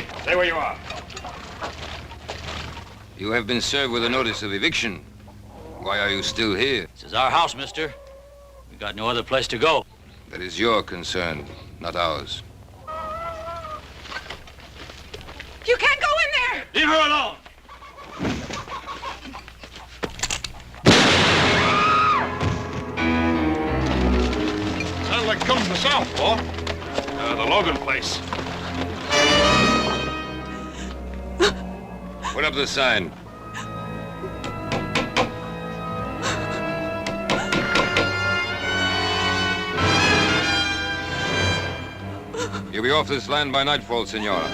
Hey, stay where you are. You have been served with a notice of eviction. Why are you still here? This is our house, mister. We got no other place to go. That is your concern, not ours. You can't go in there! Leave her alone! Sounds like it comes from the south, Paul. The Logan place. Put up the sign. You'll be off this land by nightfall, Senora.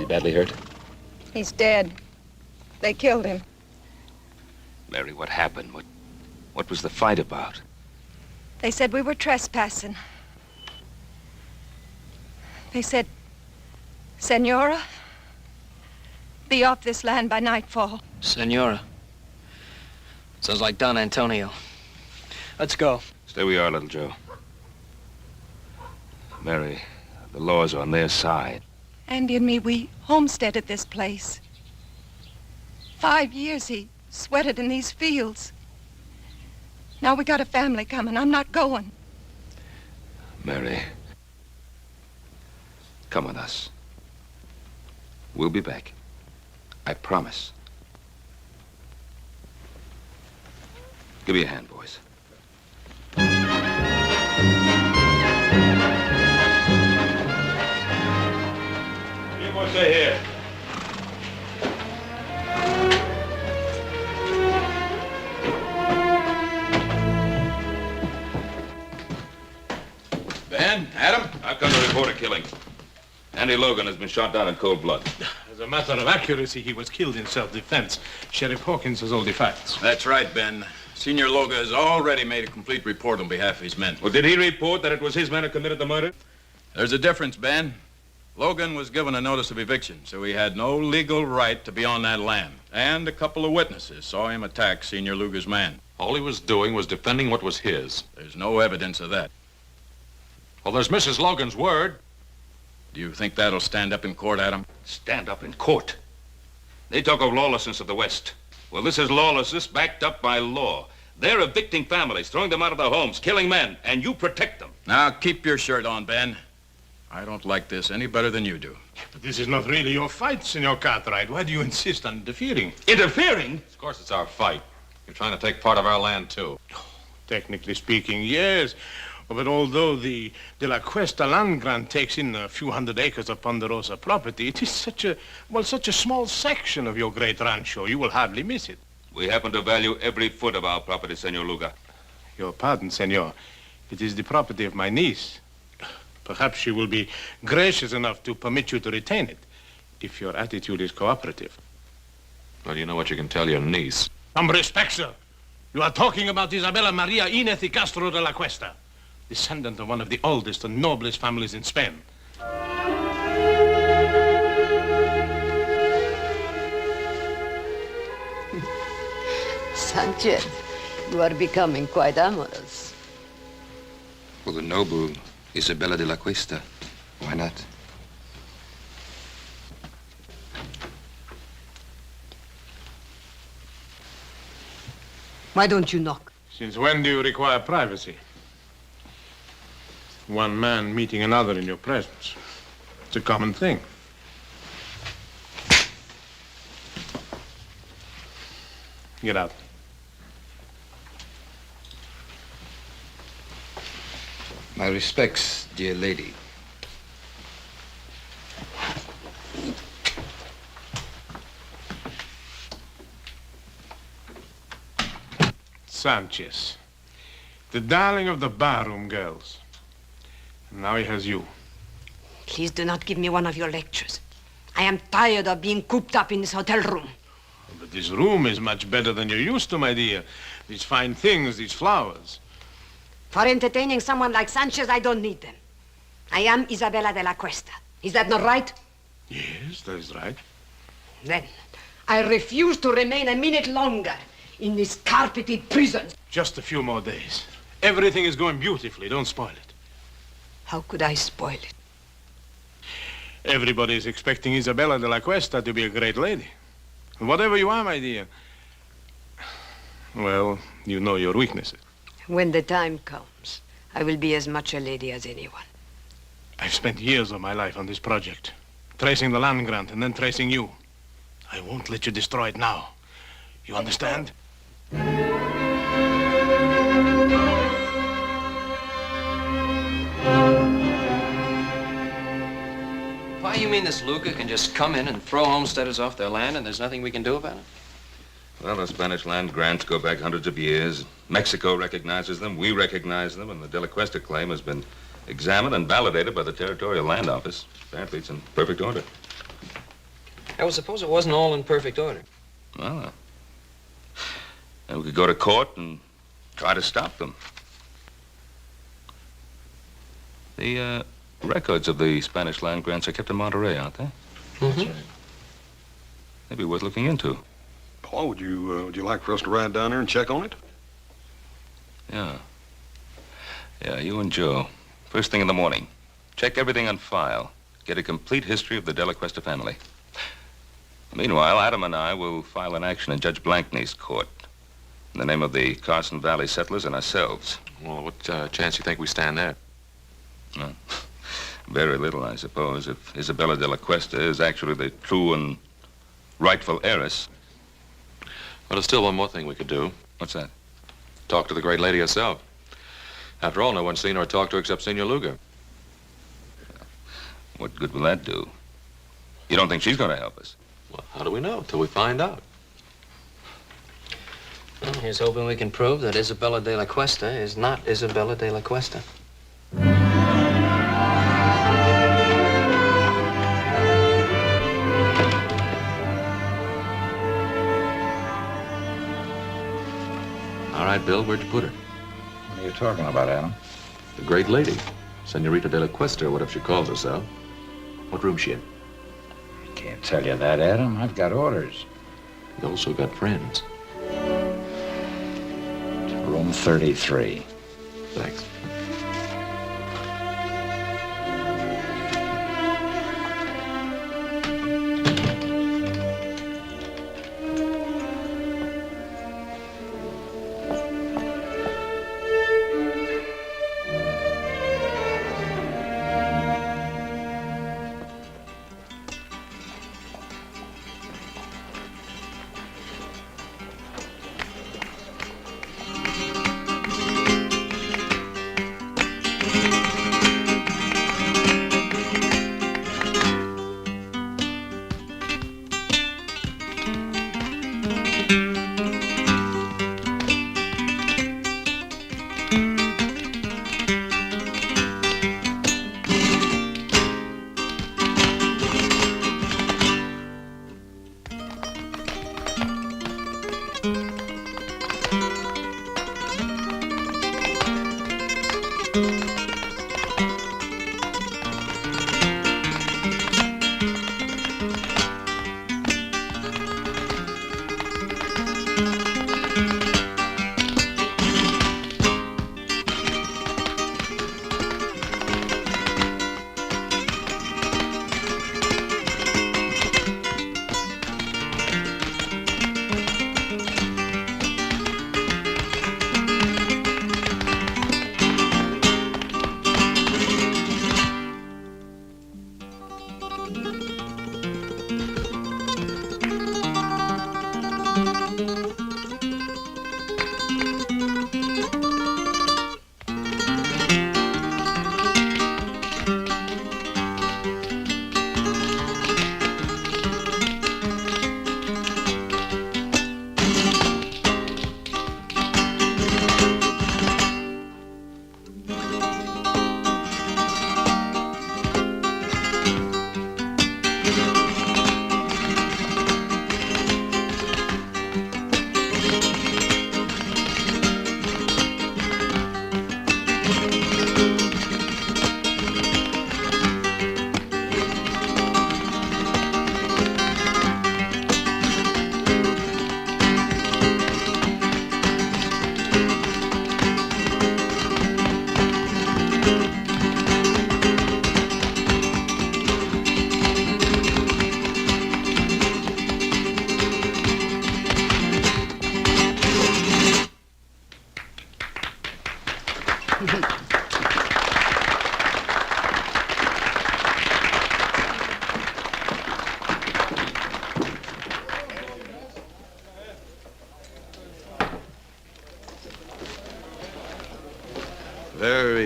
Badly hurt? He's dead. They killed him. Mary, what happened? What was the fight about? They said we were trespassing. They said, Senora, be off this land by nightfall. Senora. Sounds like Don Antonio. Let's go. Stay where you are, little Joe. Mary, the laws are on their side. Andy and me, we homesteaded this place. 5 years he sweated in these fields. Now we got a family coming. I'm not going. Mary, come with us. We'll be back. I promise. Give me a hand, boys. Stay here. Ben, Adam, I've come to report a killing. Andy Logan has been shot down in cold blood. As a matter of accuracy, he was killed in self-defense. Sheriff Hawkins has all the facts. That's right, Ben. Senior Logan has already made a complete report on behalf of his men. Well, did he report that it was his men who committed the murder? There's a difference, Ben. Logan was given a notice of eviction, so he had no legal right to be on that land. And a couple of witnesses saw him attack Senior Luger's man. All he was doing was defending what was his. There's no evidence of that. Well, there's Mrs. Logan's word. Do you think that'll stand up in court, Adam? Stand up in court. They talk of lawlessness of the West. Well, this is lawlessness backed up by law. They're evicting families, throwing them out of their homes, killing men, and you protect them. Now, keep your shirt on, Ben. I don't like this any better than you do. But this is not really your fight, Senor Cartwright. Why do you insist on interfering? Interfering? Of course, it's our fight. You're trying to take part of our land, too. Technically speaking, yes. But although the De La Cuesta land grant takes in a few hundred acres of Ponderosa property, it is such a small section of your great rancho, you will hardly miss it. We happen to value every foot of our property, Senor Luga. Your pardon, senor. It is the property of my niece. Perhaps she will be gracious enough to permit you to retain it, if your attitude is cooperative. Well, you know what you can tell your niece. Some respect, sir. You are talking about Isabella Maria Inez y Castro de la Cuesta, descendant of one of the oldest and noblest families in Spain. Sanchez, you are becoming quite amorous. For the noble Isabella de la Cuesta. Why not? Why don't you knock? Since when do you require privacy? One man meeting another in your presence. It's a common thing. Get out. My respects, dear lady. Sanchez, the darling of the barroom girls. And now he has you. Please do not give me one of your lectures. I am tired of being cooped up in this hotel room. But this room is much better than you're used to, my dear. These fine things, these flowers. For entertaining someone like Sanchez, I don't need them. I am Isabella de la Cuesta. Is that not right? Yes, that is right. Then I refuse to remain a minute longer in this carpeted prison. Just a few more days. Everything is going beautifully. Don't spoil it. How could I spoil it? Everybody is expecting Isabella de la Cuesta to be a great lady. Whatever you are, my dear. Well, you know your weaknesses. When the time comes, I will be as much a lady as anyone. I've spent years of my life on this project, tracing the land grant and then tracing you. I won't let you destroy it now. You understand? Why, you mean this Luca can just come in and throw homesteaders off their land and there's nothing we can do about it? Well, the Spanish land grants go back hundreds of years. Mexico recognizes them, we recognize them, and the De La Cuesta claim has been examined and validated by the Territorial Land Office. Apparently, it's in perfect order. I would suppose it wasn't all in perfect order. Well, then we could go to court and try to stop them. The records of the Spanish land grants are kept in Monterey, aren't they? Mm-hmm. Maybe worth looking into. Paul, would you like for us to ride down there and check on it? Yeah. Yeah, you and Joe. First thing in the morning. Check everything on file. Get a complete history of the De La Cuesta family. Meanwhile, Adam and I will file an action in Judge Blankney's court in the name of the Carson Valley settlers and ourselves. Well, what chance do you think we stand there? Well, very little, I suppose, if Isabella de la Cuesta is actually the true and rightful heiress. Well, there's still one more thing we could do. What's that? Talk to the great lady herself. After all, no one's seen her or talked to her except Senor Luga. What good will that do? You don't think she's going to help us? Well, how do we know till we find out? Well, here's hoping we can prove that Isabella de la Cuesta is not Isabella de la Cuesta. All right, Bill, where'd you put her? What are you talking about, Adam? The great lady. Senorita de la Cuesta, or whatever she calls herself. What room's she in? Can't tell you that, Adam. I've got orders. You also got friends. Room 33. Thanks.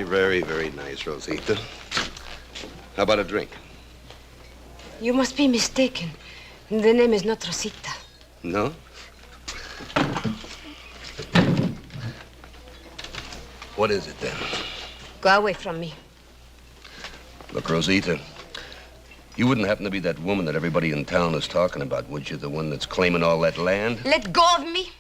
very, very nice, Rosita. How about a drink? You must be mistaken. The name is not Rosita. No? What is it, then? Go away from me. Look, Rosita, you wouldn't happen to be that woman that everybody in town is talking about, would you? The one that's claiming all that land? Let go of me.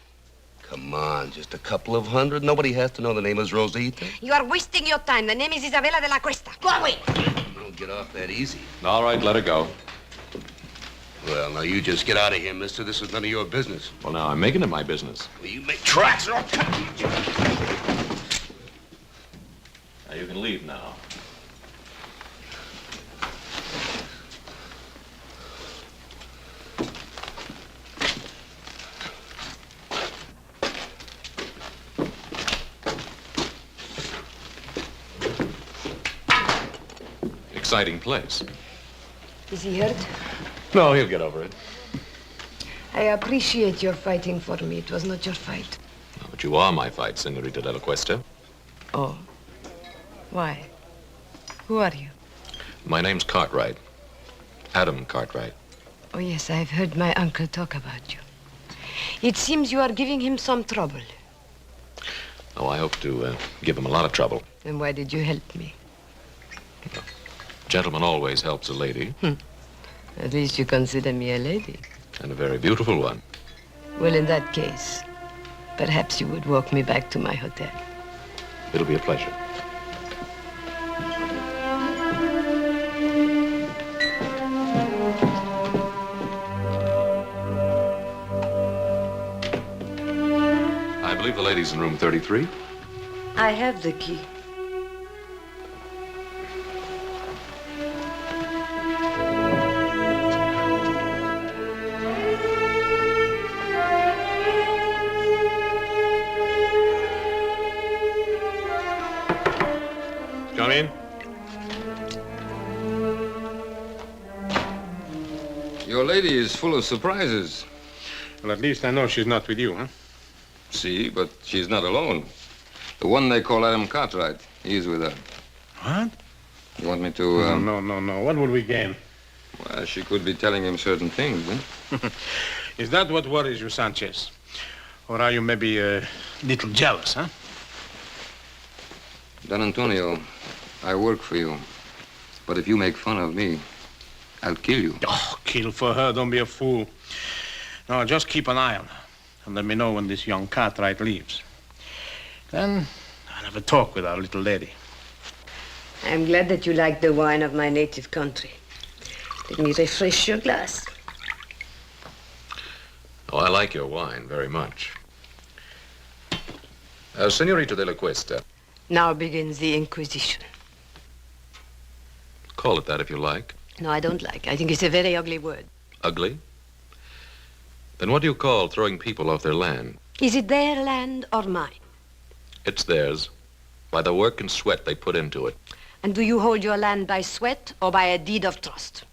Come on, just a couple of hundred. Nobody has to know the name is Rosita. You are wasting your time. The name is Isabella de la Cuesta. Go away. You don't get off that easy. All right, let her go. Well, now, you just get out of here, mister. This is none of your business. Well, now, I'm making it my business. Well, you make tracks or I'll cut you. Now, you can leave now. Exciting place. Is he hurt? No, he'll get over it. I appreciate your fighting for me. It was not your fight. But you are my fight, Senorita de la Cuesta. Oh. Why? Who are you? My name's Cartwright. Adam Cartwright. Oh, yes, I've heard my uncle talk about you. It seems you are giving him some trouble. Oh, I hope to give him a lot of trouble. Then why did you help me? Gentleman always helps a lady. At least you consider me a lady. And a very beautiful one. Well, in that case, perhaps you would walk me back to my hotel. It'll be a pleasure. I believe the lady's in room 33. I have the key. Come in. Your lady is full of surprises. Well, at least I know she's not with you, huh? See, but she's not alone. The one they call Adam Cartwright, he's with her. What? You want me to... No. What would we gain? Well, she could be telling him certain things, huh? Is that what worries you, Sanchez? Or are you maybe a little jealous, huh? Don Antonio, I work for you. But if you make fun of me, I'll kill you. Oh, kill for her. Don't be a fool. No, just keep an eye on her. And let me know when this young Cartwright leaves. Then I'll have a talk with our little lady. I'm glad that you like the wine of my native country. Let me refresh your glass. Oh, I like your wine very much. Senorita de la Cuesta. Now begins the Inquisition. Call it that if you like. No, I don't like. I think it's a very ugly word. Ugly? Then what do you call throwing people off their land? Is it their land or mine? It's theirs, by the work and sweat they put into it. And do you hold your land by sweat or by a deed of trust?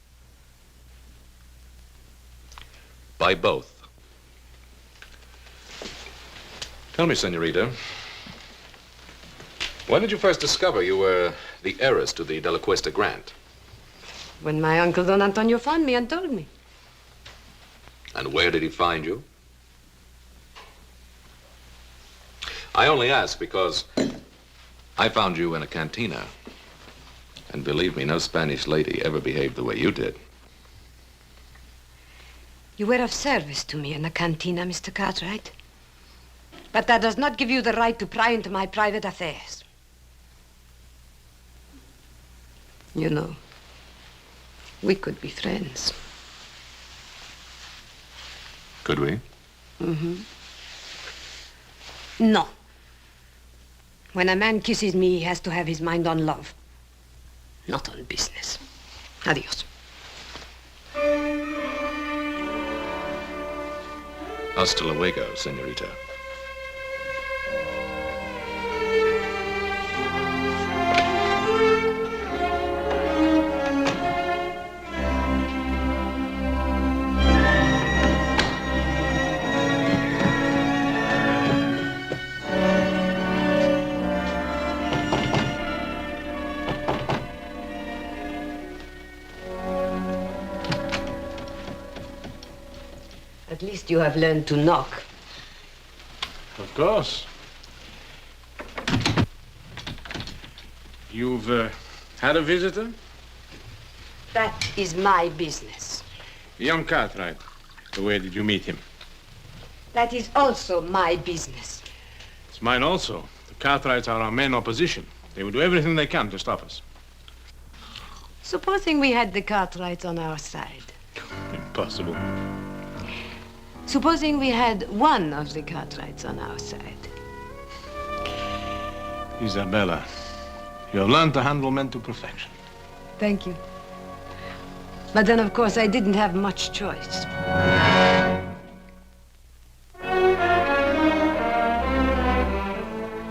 By both. Tell me, Senorita, when did you first discover you were the heiress to the De La Cuesta grant? When my uncle Don Antonio found me and told me. And where did he find you? I only ask because I found you in a cantina. And believe me, no Spanish lady ever behaved the way you did. You were of service to me in the cantina, Mr. Cartwright. But that does not give you the right to pry into my private affairs. You know, we could be friends. Could we? Mm-hmm. No. When a man kisses me, he has to have his mind on love, not on business. Adios. Hasta luego, senorita. At least you have learned to knock. Of course. You've had a visitor? That is my business. Young Cartwright. Where did you meet him? That is also my business. It's mine also. The Cartwrights are our main opposition. They will do everything they can to stop us. Supposing we had the Cartwrights on our side. Impossible. Supposing we had one of the Cartwrights on our side. Isabella, you have learned to handle men to perfection. Thank you. But then, of course, I didn't have much choice.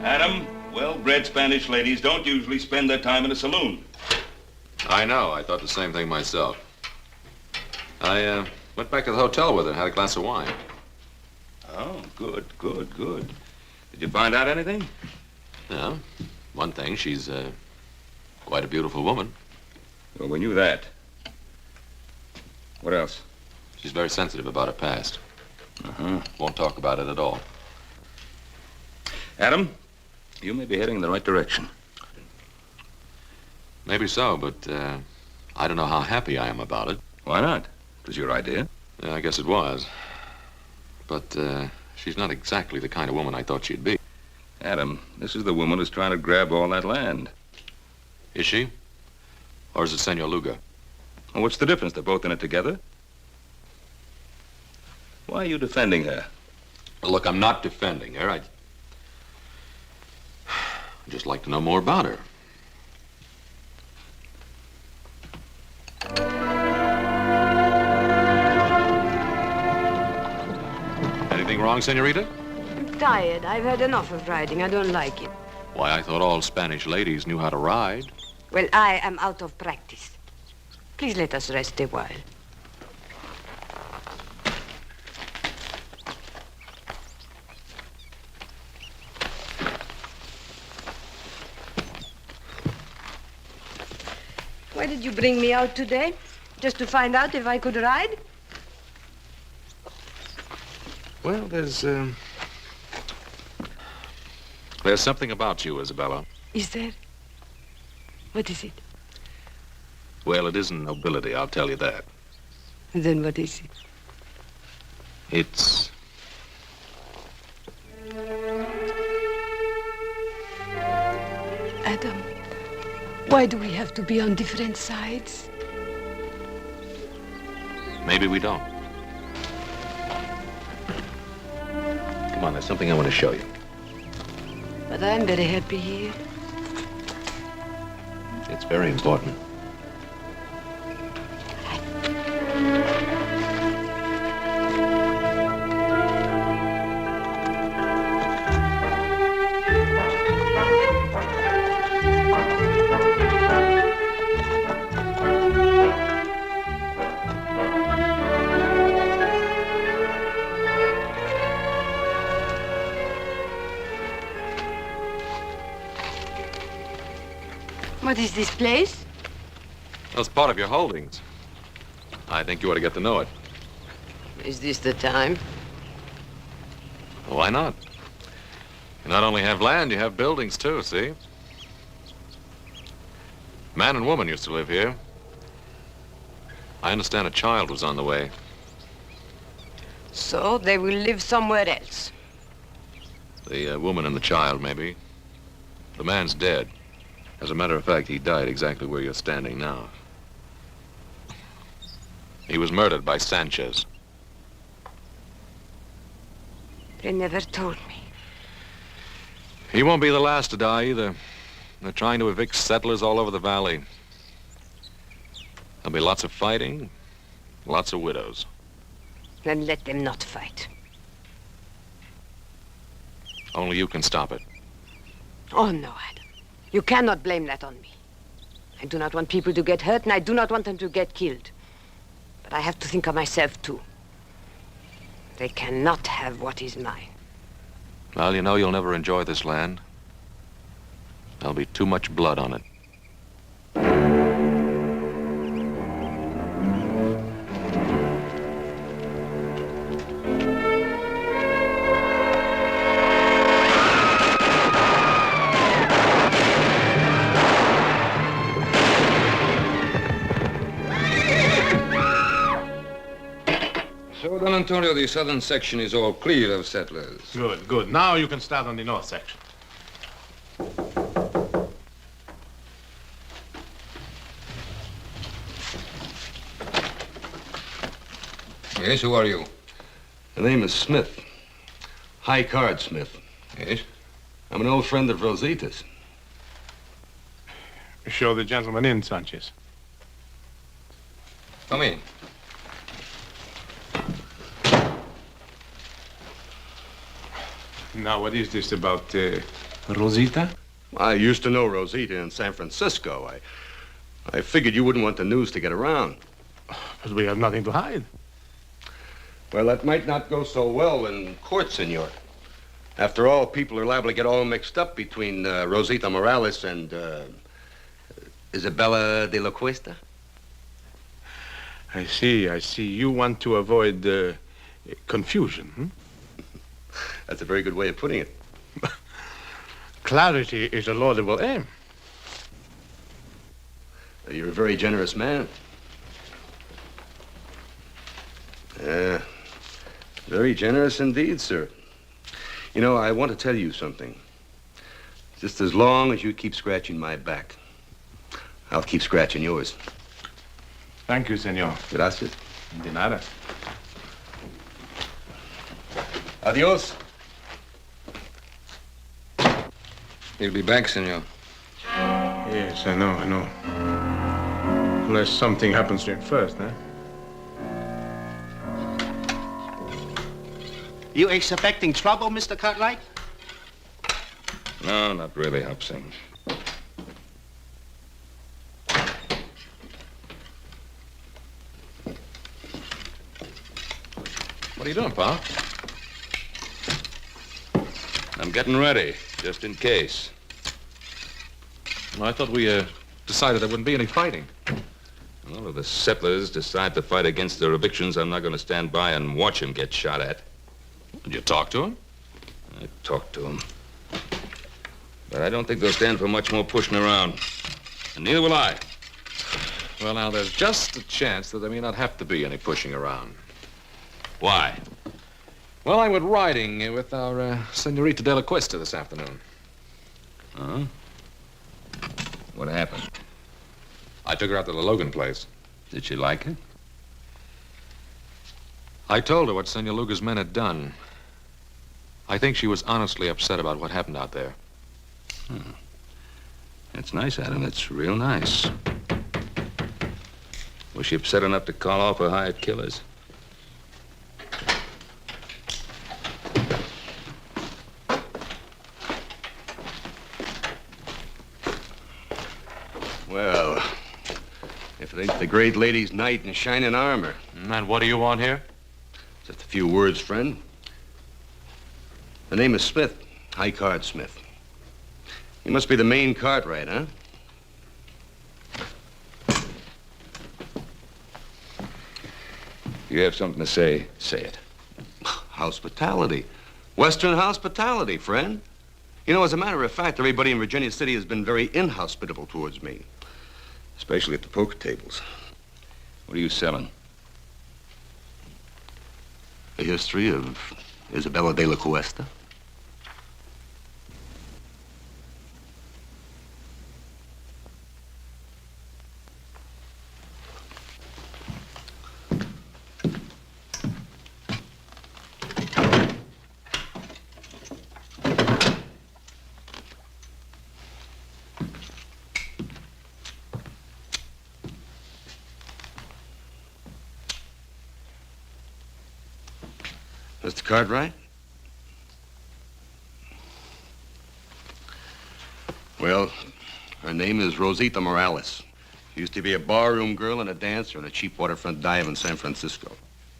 Adam, well-bred Spanish ladies don't usually spend their time in a saloon. I know. I thought the same thing myself. I went back to the hotel with her and had a glass of wine. Oh, good, good, good. Did you find out anything? Yeah. One thing, she's quite a beautiful woman. Well, we knew that. What else? She's very sensitive about her past. Uh-huh. Won't talk about it at all. Adam, you may be heading in the right direction. Maybe so, but I don't know how happy I am about it. Why not? It was your idea. Yeah, I guess it was. But she's not exactly the kind of woman I thought she'd be. Adam, this is the woman who's trying to grab all that land. Is she? Or is it Senor Luga? Well, what's the difference? They're both in it together. Why are you defending her? Look, I'm not defending her. I'd just like to know more about her. Anything wrong, senorita? I'm tired. I've had enough of riding. I don't like it. Why, I thought all Spanish ladies knew how to ride. Well, I am out of practice. Please let us rest a while. Why did you bring me out today? Just to find out if I could ride? Well, there's something about you, Isabella. Is there? What is it? Well, it isn't nobility, I'll tell you that. Then what is it? It's... Adam, why do we have to be on different sides? Maybe we don't. Come on, there's something I want to show you. But I'm very happy here. It's very important. What is this place? That's part of your holdings. I think you ought to get to know it. Is this the time? Why not? You not only have land, you have buildings too, see? Man and woman used to live here. I understand a child was on the way. So they will live somewhere else. The woman and the child, maybe. The man's dead. As a matter of fact, he died exactly where you're standing now. He was murdered by Sanchez. They never told me. He won't be the last to die either. They're trying to evict settlers all over the valley. There'll be lots of fighting, lots of widows. Then let them not fight. Only you can stop it. Oh, no, Adam. You cannot blame that on me. I do not want people to get hurt, and I do not want them to get killed. But I have to think of myself, too. They cannot have what is mine. Well, you know you'll never enjoy this land. There'll be too much blood on it. So, Don Antonio, the southern section is all clear of settlers. Good, good. Now you can start on the north section. Yes, who are you? The name is Smith. High Card Smith. Yes? I'm an old friend of Rosita's. Show the gentleman in, Sanchez. Come in. Now, what is this about Rosita? I used to know Rosita in San Francisco. I figured you wouldn't want the news to get around. But we have nothing to hide. Well, that might not go so well in court, senor. After all, people are liable to get all mixed up between Rosita Morales and Isabella de la Cuesta. I see, I see. You want to avoid confusion, hmm? That's a very good way of putting it. Clarity is a laudable aim. You're a very generous man. Very generous indeed, sir. You know, I want to tell you something. Just as long as you keep scratching my back, I'll keep scratching yours. Thank you, senor. Gracias. De nada. Adios. He'll be back, senor. Yes, I know. Unless something happens to him first, huh? You expecting trouble, Mr. Cartwright? No, not really, Hobson. What are you doing, Pa? I'm getting ready, just in case. Well, I thought we decided there wouldn't be any fighting. Well, if the settlers decide to fight against their evictions, I'm not going to stand by and watch them get shot at. Did you talk to him? I talked to them. But I don't think they'll stand for much more pushing around. And neither will I. Well, now, there's just a chance that there may not have to be any pushing around. Why? Well, I went riding with our Senorita de la Cuesta this afternoon. Huh? What happened? I took her out to the Logan place. Did she like it? I told her what Senor Luga's men had done. I think she was honestly upset about what happened out there. That's nice, Adam. That's real nice. Was she upset enough to call off her hired killers? Well, if it ain't the great lady's knight in shining armor. And what do you want here? Just a few words, friend. The name is Smith, High Card Smith. You must be the main Cartwright, huh? If you have something to say, say it. Hospitality. Western hospitality, friend. You know, as a matter of fact, everybody in Virginia City has been very inhospitable towards me. Especially at the poker tables. What are you selling? The history of Isabella de la Cuesta. Mr. Cartwright? Well, her name is Rosita Morales. She used to be a barroom girl and a dancer in a cheap waterfront dive in San Francisco.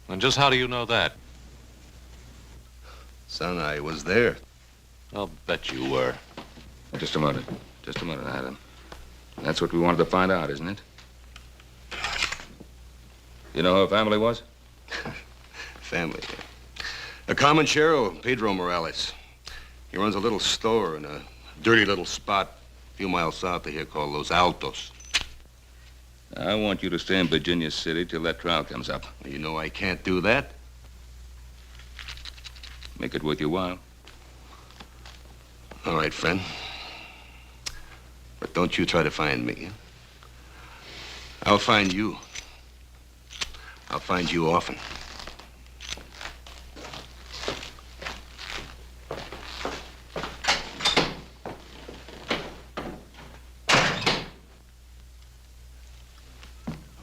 And just how do you know that? Son, I was there. I'll bet you were. Just a minute. Just a minute, Adam. That's what we wanted to find out, isn't it? You know who her family was? Family. A comanchero, Pedro Morales. He runs a little store in a dirty little spot a few miles south of here called Los Altos. I want you to stay in Virginia City till that trial comes up. You know I can't do that. Make it worth your while. All right, friend. But don't you try to find me. I'll find you. I'll find you often.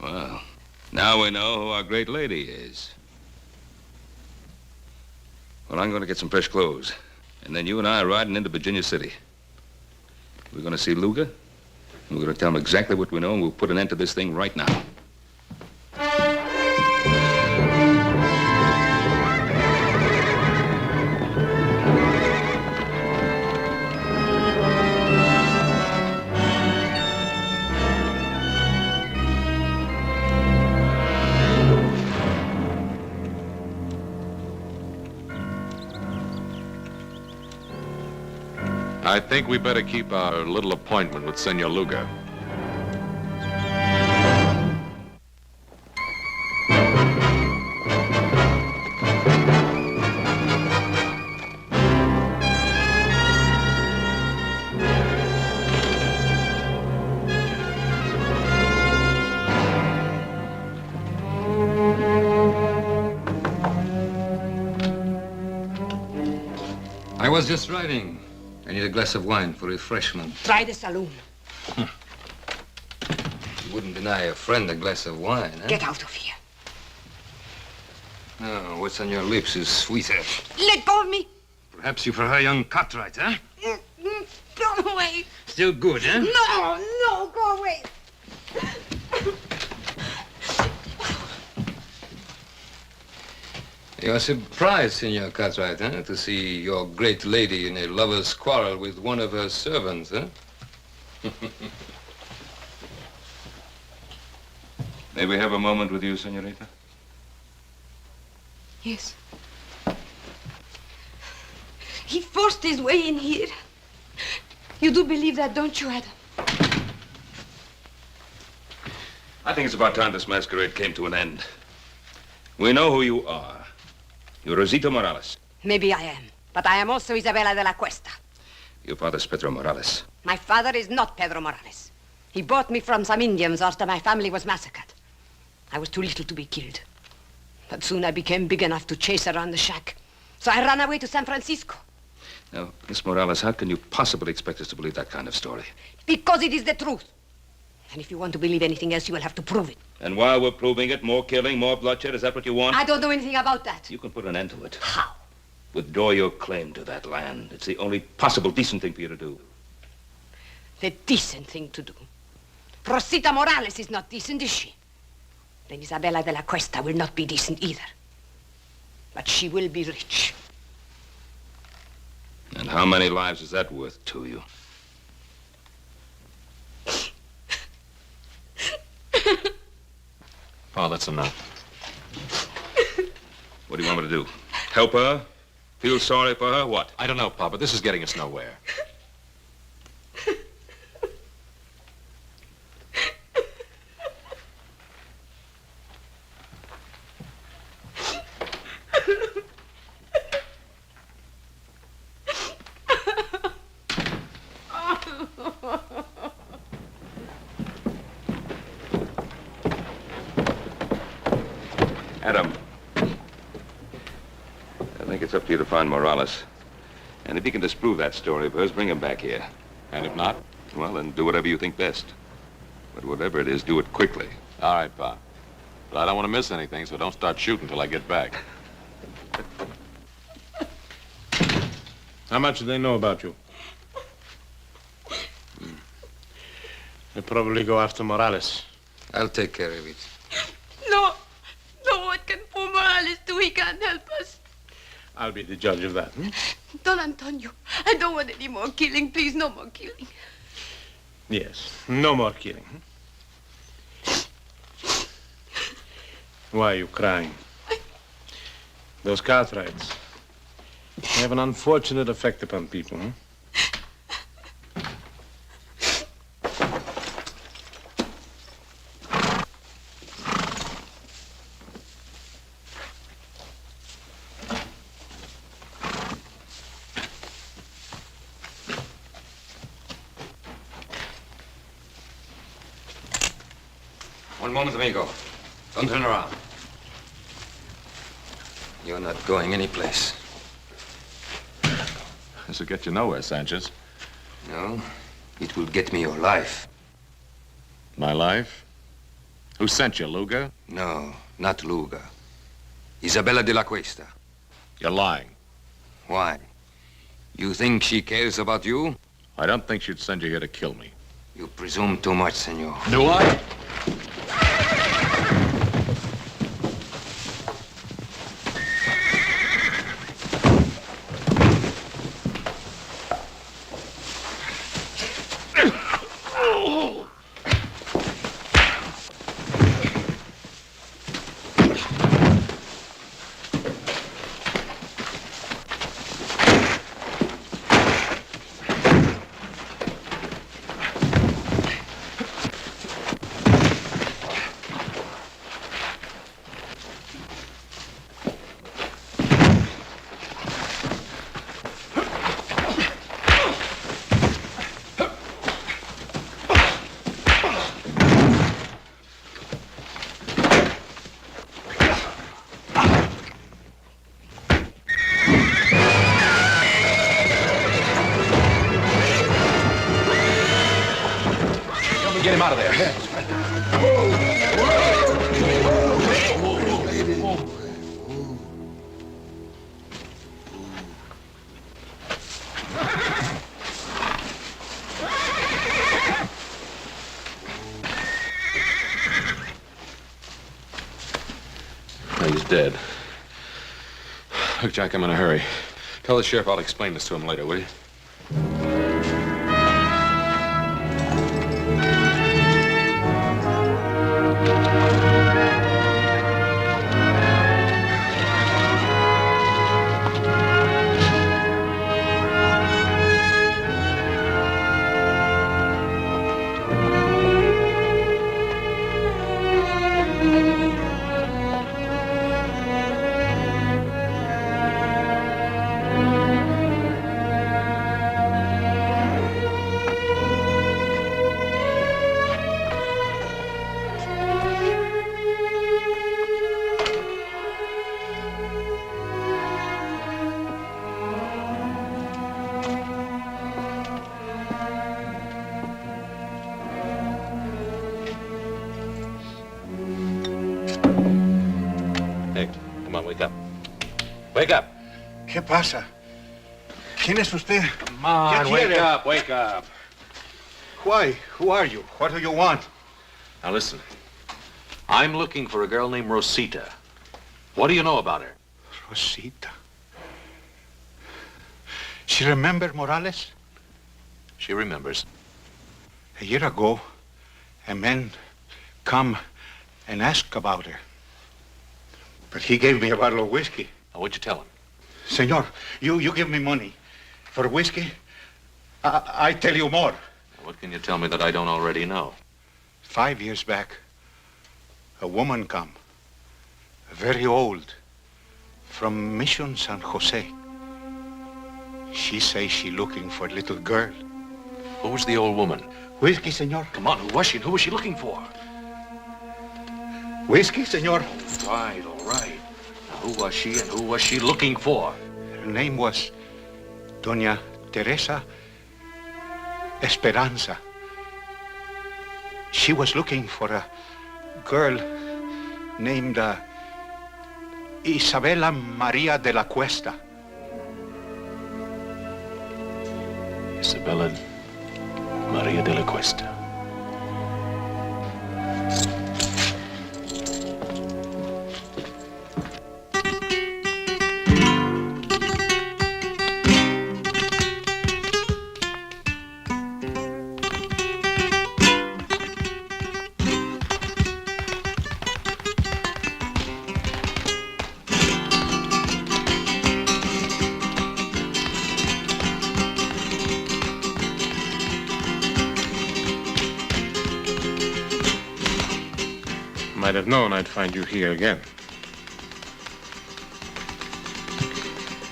Well, now we know who our great lady is. Well, I'm going to get some fresh clothes. And then you and I are riding into Virginia City. We're going to see Luga. And we're going to tell him exactly what we know, and we'll put an end to this thing right now. I think we better keep our little appointment with Senor Luga. I was just riding. I need a glass of wine for refreshment. Try the saloon. You wouldn't deny a friend a glass of wine, huh? Get out of here. No, what's on your lips is sweeter. Let go of me. Perhaps you prefer young Cartwright, huh? Go away. Still good, huh? No, go away. You're surprised, Senor Cartwright, huh? To see your great lady in a lover's quarrel with one of her servants, huh? May we have a moment with you, senorita? Yes. He forced his way in here. You do believe that, don't you, Adam? I think it's about time this masquerade came to an end. We know who you are. You're Rosita Morales. Maybe I am, but I am also Isabella de la Cuesta. Your father's Pedro Morales. My father is not Pedro Morales. He bought me from some Indians after my family was massacred. I was too little to be killed. But soon I became big enough to chase around the shack. So I ran away to San Francisco. Now, Miss Morales, how can you possibly expect us to believe that kind of story? Because it is the truth. And if you want to believe anything else, you will have to prove it. And while we're proving it, more killing, more bloodshed, is that what you want? I don't know anything about that. You can put an end to it. How? Withdraw your claim to that land. It's the only possible decent thing for you to do. The decent thing to do. Rosita Morales is not decent, is she? Then Isabella de la Cuesta will not be decent either. But she will be rich. And how many lives is that worth to you? Oh, that's enough. What do you want me to do? Help her? Feel sorry for her? What? I don't know, Papa. This is getting us nowhere. Adam, I think it's up to you to find Morales. And if you can disprove that story of hers, bring him back here. And if not? Well, then do whatever you think best. But whatever it is, do it quickly. All right, Pa. But I don't want to miss anything, so don't start shooting till I get back. How much do they know about you? They'll probably go after Morales. I'll take care of it. No, what can poor Morales do? He can't help us. I'll be the judge of that. Don Antonio, I don't want any more killing. Please, no more killing. Yes, no more killing. Why are you crying? Those Cartwrights, they have an unfortunate effect upon people, huh? One moment, amigo. Don't turn around. You're not going anyplace. This will get you nowhere, Sanchez. No, it will get me your life. My life? Who sent you, Luga? No, not Luga. Isabella de la Cuesta. You're lying. Why? You think she cares about you? I don't think she'd send you here to kill me. You presume too much, senor. Do I? Get him out of there. He's dead. Look, Jack, I'm in a hurry. Tell the sheriff I'll explain this to him later, will you? Wake up. ¿Qué pasa? ¿Quién es usted? Come on, wake up, wake up. Why? Who are you? What do you want? Now listen. I'm looking for a girl named Rosita. What do you know about her? Rosita. She remember Morales? She remembers. A year ago, a man come and ask about her. But he gave me a bottle of whiskey. Now, what'd you tell him? Senor, you give me money. For whiskey, I tell you more. What can you tell me that I don't already know? 5 years back, a woman come, very old, from Mission San Jose. She say she looking for a little girl. Who was the old woman? Whiskey, senor. Come on, who was she and who was she looking for? Whiskey, senor. All right, all right. Now, who was she and who was she looking for? Her name was Doña Teresa Esperanza. She was looking for a girl named Isabella Maria de la Cuesta. Isabella Maria de la Cuesta. Might have known I'd find you here again.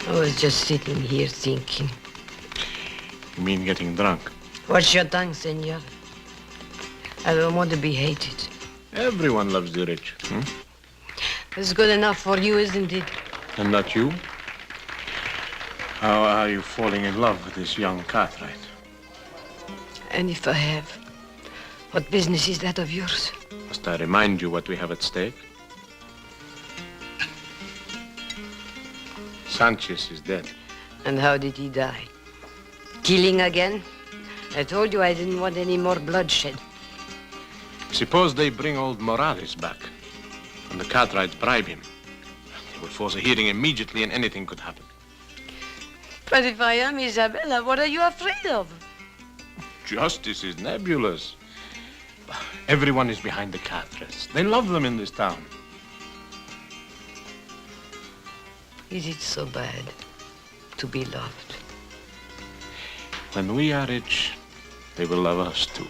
I was just sitting here thinking. You mean getting drunk? What's your tongue, senor? I don't want to be hated. Everyone loves the rich. It's good enough for you, isn't it? And not you? How are you falling in love with this young Cartwright? And if I have, what business is that of yours? Must I remind you what we have at stake? Sanchez is dead. And how did he die? Killing again? I told you I didn't want any more bloodshed. Suppose they bring old Morales back, and the Cartwrights bribe him. They will force a hearing immediately, and anything could happen. But if I am Isabella, what are you afraid of? Justice is nebulous. Everyone is behind the Cartwrights. They love them in this town. Is it so bad to be loved? When we are rich, they will love us too.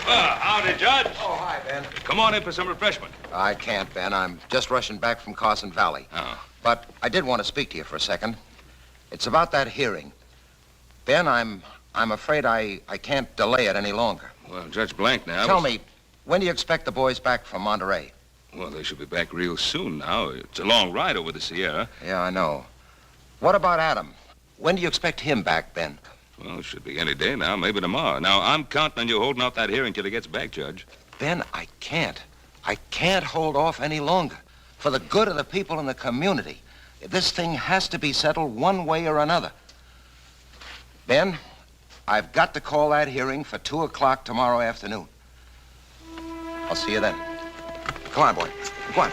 Howdy, Judge. Oh, hi, Ben. Come on in for some refreshment. I can't, Ben. I'm just rushing back from Carson Valley. Oh. But I did want to speak to you for a second. It's about that hearing. Ben, I'm afraid I can't delay it any longer. Well, Judge Blank now... Tell me, when do you expect the boys back from Monterey? Well, they should be back real soon now. It's a long ride over the Sierra. Yeah, I know. What about Adam? When do you expect him back, Ben? Well, it should be any day now, maybe tomorrow. Now, I'm counting on you holding off that hearing till he gets back, Judge. Ben, I can't. I can't hold off any longer. For the good of the people in the community, this thing has to be settled one way or another. Ben, I've got to call that hearing for 2 o'clock tomorrow afternoon. I'll see you then. Come on, boy. Come on.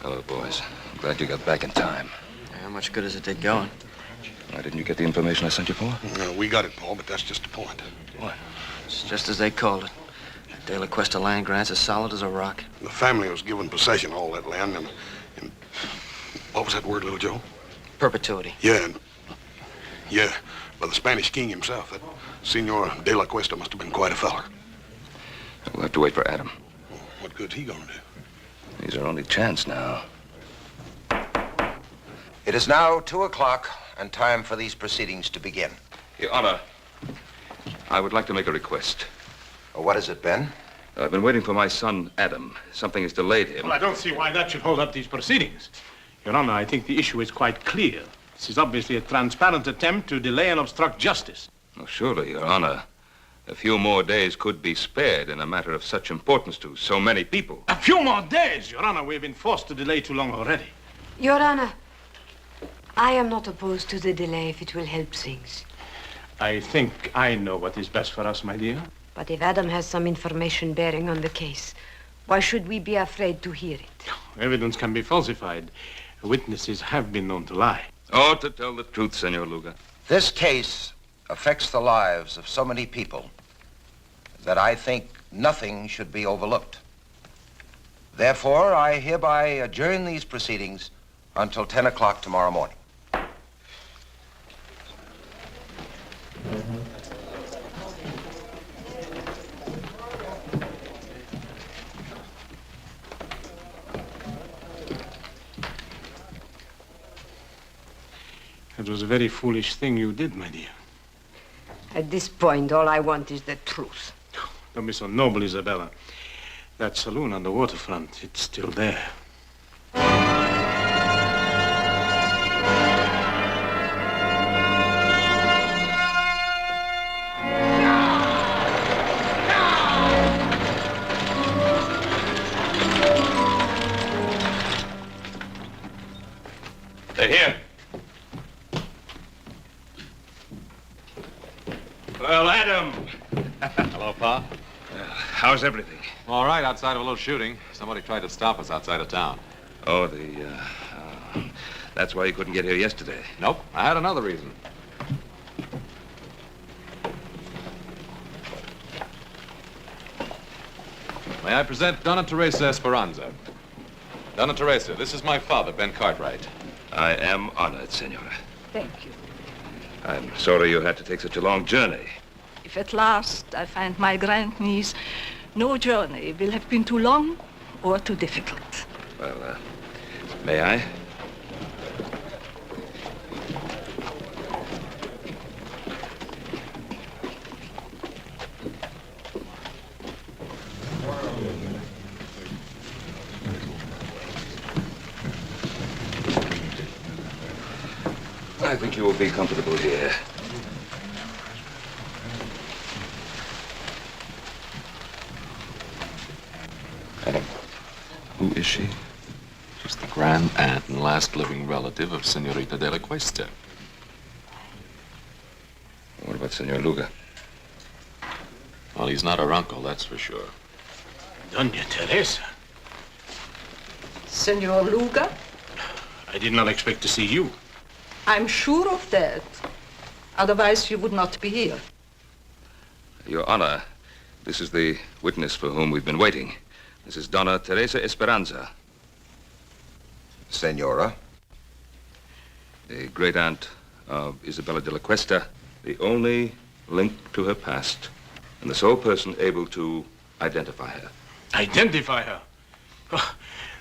Hello, boys. I'm glad you got back in time. How much good does it take going? Why didn't you get the information I sent you for? No, we got it, Paul, but that's just the point. What? It's just as they called it. De La Cuesta land grant's as solid as a rock. The family was given possession of all that land, and what was that word, little Joe? Perpetuity. Yeah, by the Spanish king himself. That Senor De La Cuesta must have been quite a feller. We'll have to wait for Adam. What good's he gonna do? He's our only chance now. It is now 2 o'clock and time for these proceedings to begin. Your Honor, I would like to make a request. What is it, Ben? I've been waiting for my son, Adam. Something has delayed him. Well, I don't see why that should hold up these proceedings. Your Honor, I think the issue is quite clear. This is obviously a transparent attempt to delay and obstruct justice. Oh, surely, Your Honor. A few more days could be spared in a matter of such importance to so many people. A few more days, Your Honor. We've been forced to delay too long already. Your Honor, I am not opposed to the delay if it will help things. I think I know what is best for us, my dear. But if Adam has some information bearing on the case, why should we be afraid to hear it? Evidence can be falsified. Witnesses have been known to lie. Oh, to tell the truth, Senor Luga. This case affects the lives of so many people that I think nothing should be overlooked. Therefore, I hereby adjourn these proceedings until 10 o'clock tomorrow morning. It was a very foolish thing you did, my dear. At this point, all I want is the truth. Don't be so noble, Isabella. That saloon on the waterfront, it's still there. They're here. Well, Adam. Hello, Pa. How's everything? All right, outside of a little shooting. Somebody tried to stop us outside of town. Oh, that's why you couldn't get here yesterday. Nope, I had another reason. May I present Donna Teresa Esperanza? Donna Teresa, this is my father, Ben Cartwright. I am honored, Senora. Thank you. I'm sorry you had to take such a long journey. If at last I find my grandniece, no journey will have been too long or too difficult. Well, may I? I think you will be comfortable here. Who is she? She's the grand aunt and last living relative of Senorita de la Cuesta. What about Senor Luga? Well, he's not her uncle, that's for sure. Doña Teresa, Senor Luga, I did not expect to see you. I'm sure of that. Otherwise, you would not be here. Your Honor, this is the witness for whom we've been waiting. This is Donna Teresa Esperanza. Senora? The great aunt of Isabella de la Cuesta, the only link to her past, and the sole person able to identify her. Identify her? Oh,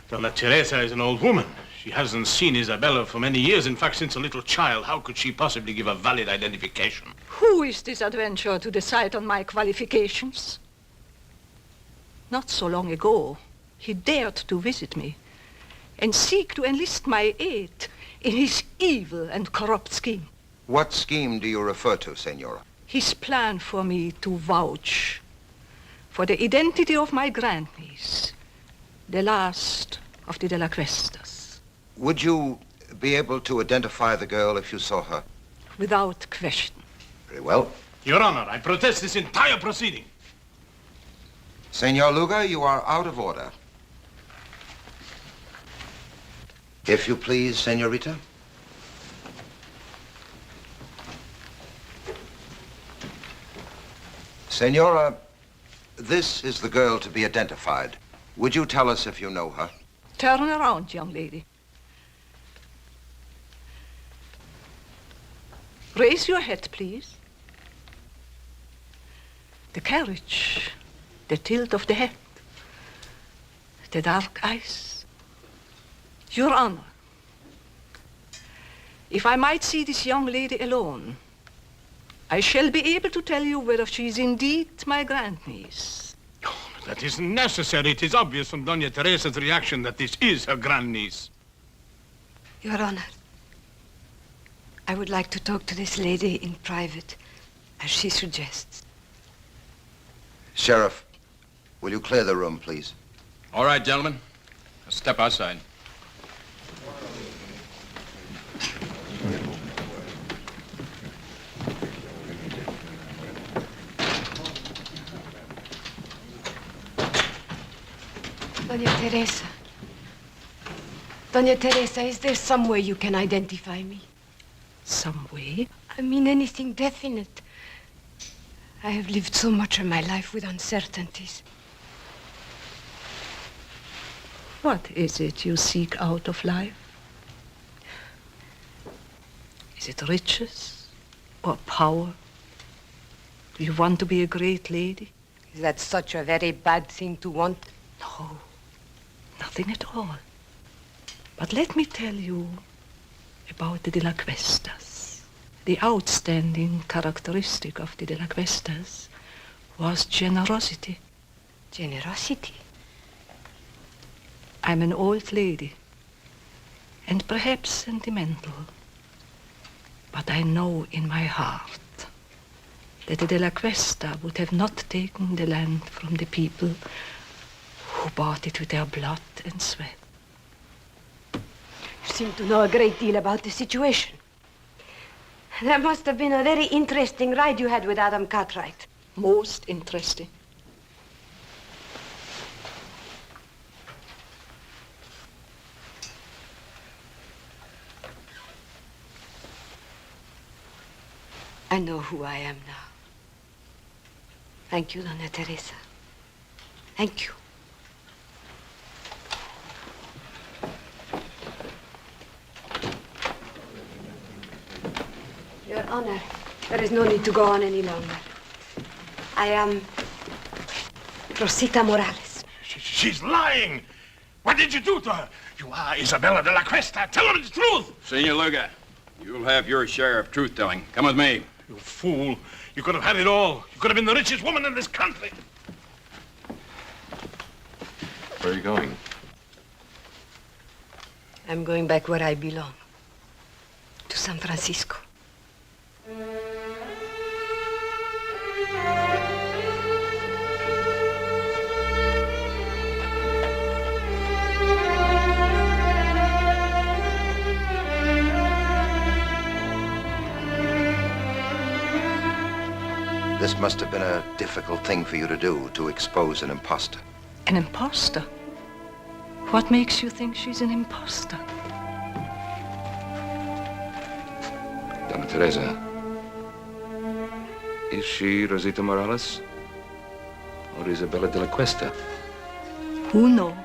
Donna Teresa is an old woman. She hasn't seen Isabella for many years. In fact, since a little child. How could she possibly give a valid identification? Who is this adventurer to decide on my qualifications? Not so long ago, he dared to visit me and seek to enlist my aid in his evil and corrupt scheme. What scheme do you refer to, Senora? His plan for me to vouch for the identity of my grandniece, the last of the De La Cuestas. Would you be able to identify the girl if you saw her? Without question. Very well. Your Honor, I protest this entire proceeding. Senor Luga, you are out of order. If you please, Senorita. Senora, this is the girl to be identified. Would you tell us if you know her? Turn around, young lady. Raise your head, please. The carriage, the tilt of the head, the dark eyes. Your Honor, if I might see this young lady alone, I shall be able to tell you whether she is indeed my grandniece. Oh, that isn't necessary. It is obvious from Doña Teresa's reaction that this is her grandniece. Your Honor, I would like to talk to this lady in private, as she suggests. Sheriff, will you clear the room, please? All right, gentlemen. Step outside. Doña Teresa. Doña Teresa, is there some way you can identify me? Some way? I mean anything definite. I have lived so much of my life with uncertainties. What is it you seek out of life? Is it riches or power? Do you want to be a great lady? Is that such a very bad thing to want? No, nothing at all. But let me tell you about the De La Cuestas. The outstanding characteristic of the De La Cuestas was generosity. Generosity? I'm an old lady, and perhaps sentimental, but I know in my heart that the De La Cuesta would have not taken the land from the people who bought it with their blood and sweat. You seem to know a great deal about the situation. That must have been a very interesting ride you had with Adam Cartwright. Most interesting. I know who I am now. Thank you, Doña Teresa. Thank you. honor, there is no need to go on any longer. I am Rosita Morales. She's lying. What did you do to her? You are Isabella de la Cuesta. Tell her the truth. Senor Luga, you'll have your share of truth-telling. Come with me. You fool. You could have had it all. You could have been the richest woman in this country. Where are you going? I'm going back where I belong. To San Francisco. This must have been a difficult thing for you to do, to expose an imposter. An imposter? What makes you think she's an imposter? Donna Teresa, is she Rosita Morales or Isabella de la Cuesta? Who knows?